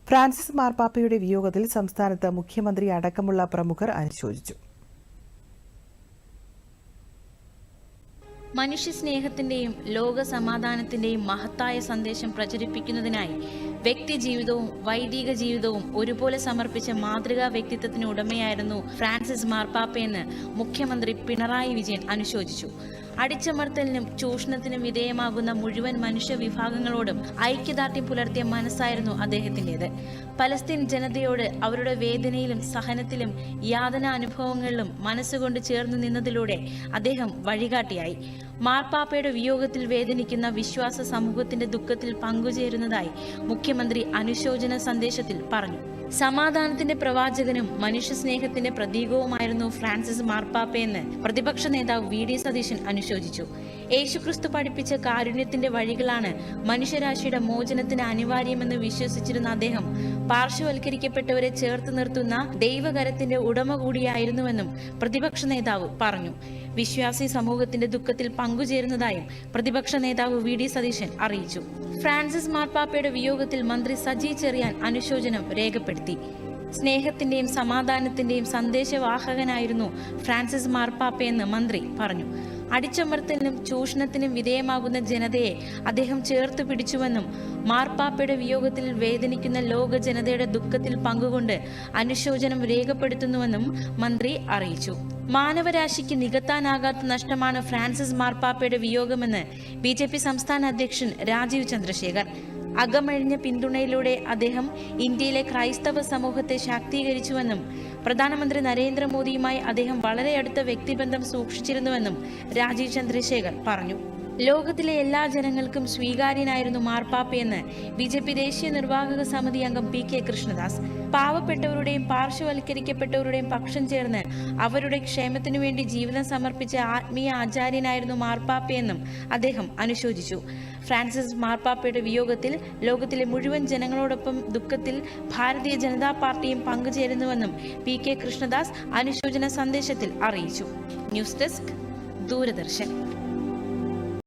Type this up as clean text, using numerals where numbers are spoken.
Francis മാർപ്പാപ്പയുടെ വിയോഗത്തിൽ സംസ്ഥാനത്ത് മുഖ്യമന്ത്രി അടക്കമുള്ള പ്രമുഖർ അനുശോചിച്ചു. മനുഷ്യസ്നേഹത്തിന്റെയും ലോക സമാധാനത്തിന്റെയും മഹത്തായ സന്ദേശം പ്രചരിപ്പിക്കുന്നതിനായി വ്യക്തിജീവിതവും വൈദിക ജീവിതവും ഒരുപോലെ സമർപ്പിച്ച മാതൃകാ വ്യക്തിത്വത്തിന് ഉടമയായിരുന്നു ഫ്രാൻസിസ് മാർപ്പാപ്പയെന്ന് മുഖ്യമന്ത്രി പിണറായി വിജയൻ അനുശോചിച്ചു. അടിച്ചമർത്തലിനും ചൂഷണത്തിനും വിധേയമാകുന്ന മുഴുവൻ മനുഷ്യ വിഭാഗങ്ങളോടും ഐക്യദാർഢ്യം പുലർത്തിയ മനസ്സായിരുന്നു അദ്ദേഹത്തിൻ്റെത്. പലസ്തീൻ ജനതയോട് അവരുടെ വേദനയിലും സഹനത്തിലും യാതനാനുഭവങ്ങളിലും മനസ്സുകൊണ്ട് ചേർന്നു നിന്നതിലൂടെ അദ്ദേഹം വഴികാട്ടിയായി. മാർപ്പാപ്പയുടെ വിയോഗത്തിൽ വേദനിക്കുന്ന വിശ്വാസ സമൂഹത്തിന്റെ ദുഃഖത്തിൽ പങ്കുചേരുന്നതായി മുഖ്യമന്ത്രി അനുശോചന സന്ദേശത്തിൽ പറഞ്ഞു. സമാധാനത്തിന്റെ പ്രവാചകനും മനുഷ്യസ്നേഹത്തിന്റെ പ്രതീകവുമായിരുന്നു ഫ്രാൻസിസ് മാർപ്പാപ്പയെന്ന് പ്രതിപക്ഷ നേതാവ് വി.ഡി. സതീശൻ അനുശോചിച്ചു. യേശുക്രിസ്തു പഠിപ്പിച്ച കാരുണ്യത്തിന്റെ വഴികളാണ് മനുഷ്യരാശിയുടെ മോചനത്തിന് അനിവാര്യമെന്ന് വിശ്വസിച്ചിരുന്ന അദ്ദേഹം പാർശ്വവൽക്കരിക്കപ്പെട്ടവരെ ചേർത്ത് നിർത്തുന്ന ദൈവകരത്തിന്റെ ഉടമ കൂടിയായിരുന്നുവെന്നും പ്രതിപക്ഷ നേതാവ് പറഞ്ഞു. വിശ്വാസി സമൂഹത്തിന്റെ ദുഃഖത്തിൽ പങ്കുചേരുന്നതായും പ്രതിപക്ഷ നേതാവ് വി.ഡി. സതീശൻ അറിയിച്ചു. ഫ്രാൻസിസ് മാർപ്പാപ്പയുടെ വിയോഗത്തിൽ മന്ത്രി സജി ചെറിയാൻ അനുശോചനം രേഖപ്പെടുത്തി. സ്നേഹത്തിന്റെയും സമാധാനത്തിന്റെയും സന്ദേശവാഹകനായിരുന്നു ഫ്രാൻസിസ് മാർപ്പാപ്പയെന്ന് മന്ത്രി പറഞ്ഞു. അടിച്ചമർത്തലിനും ചൂഷണത്തിനും വിധേയമാകുന്ന ജനതയെ അദ്ദേഹം ചേർത്ത് പിടിച്ചുവെന്നും മാർപ്പാപ്പയുടെ വിയോഗത്തിൽ വേദനിക്കുന്ന ലോക ജനതയുടെ ദുഃഖത്തിൽ പങ്കുകൊണ്ട് അനുശോചനം രേഖപ്പെടുത്തുന്നുവെന്നും മന്ത്രി അറിയിച്ചു. മാനവരാശിക്ക് നികത്താനാകാത്ത നഷ്ടമാണ് ഫ്രാൻസിസ് മാർപ്പാപ്പയുടെ വിയോഗമെന്ന് ബി.ജെ.പി. സംസ്ഥാന അധ്യക്ഷൻ രാജീവ് ചന്ദ്രശേഖർ. അകമഴിഞ്ഞ പിന്തുണയിലൂടെ അദ്ദേഹം ഇന്ത്യയിലെ ക്രൈസ്തവ സമൂഹത്തെ ശാക്തീകരിച്ചുവെന്നും പ്രധാനമന്ത്രി നരേന്ദ്രമോദിയുമായി അദ്ദേഹം വളരെ അടുത്ത വ്യക്തിബന്ധം സൂക്ഷിച്ചിരുന്നുവെന്നും രാജീവ് ചന്ദ്രശേഖർ പറഞ്ഞു. ലോകത്തിലെ എല്ലാ ജനങ്ങൾക്കും സ്വീകാര്യനായിരുന്നു മാർപ്പാപ്പയെന്ന് ബി.ജെ.പി. ദേശീയ നിർവാഹക സമിതി അംഗം പി.കെ. കൃഷ്ണദാസ്. പാവപ്പെട്ടവരുടെയും പാർശ്വവൽക്കരിക്കപ്പെട്ടവരുടെയും പക്ഷം ചേർന്ന് അവരുടെ ക്ഷേമത്തിനു വേണ്ടി ജീവിതം സമർപ്പിച്ച ആത്മീയ ആചാര്യനായിരുന്നു മാർപ്പാപ്പയെന്നും അദ്ദേഹം അനുശോചിച്ചു. ഫ്രാൻസിസ് മാർപ്പാപ്പയുടെ വിയോഗത്തിൽ ലോകത്തിലെ മുഴുവൻ ജനങ്ങളോടൊപ്പം ദുഃഖത്തിൽ ഭാരതീയ ജനതാ പാർട്ടിയും പങ്കുചേരുന്നുവെന്നും പി.കെ. കൃഷ്ണദാസ് അനുശോചന സന്ദേശത്തിൽ അറിയിച്ചു. News desk, Doordarshan.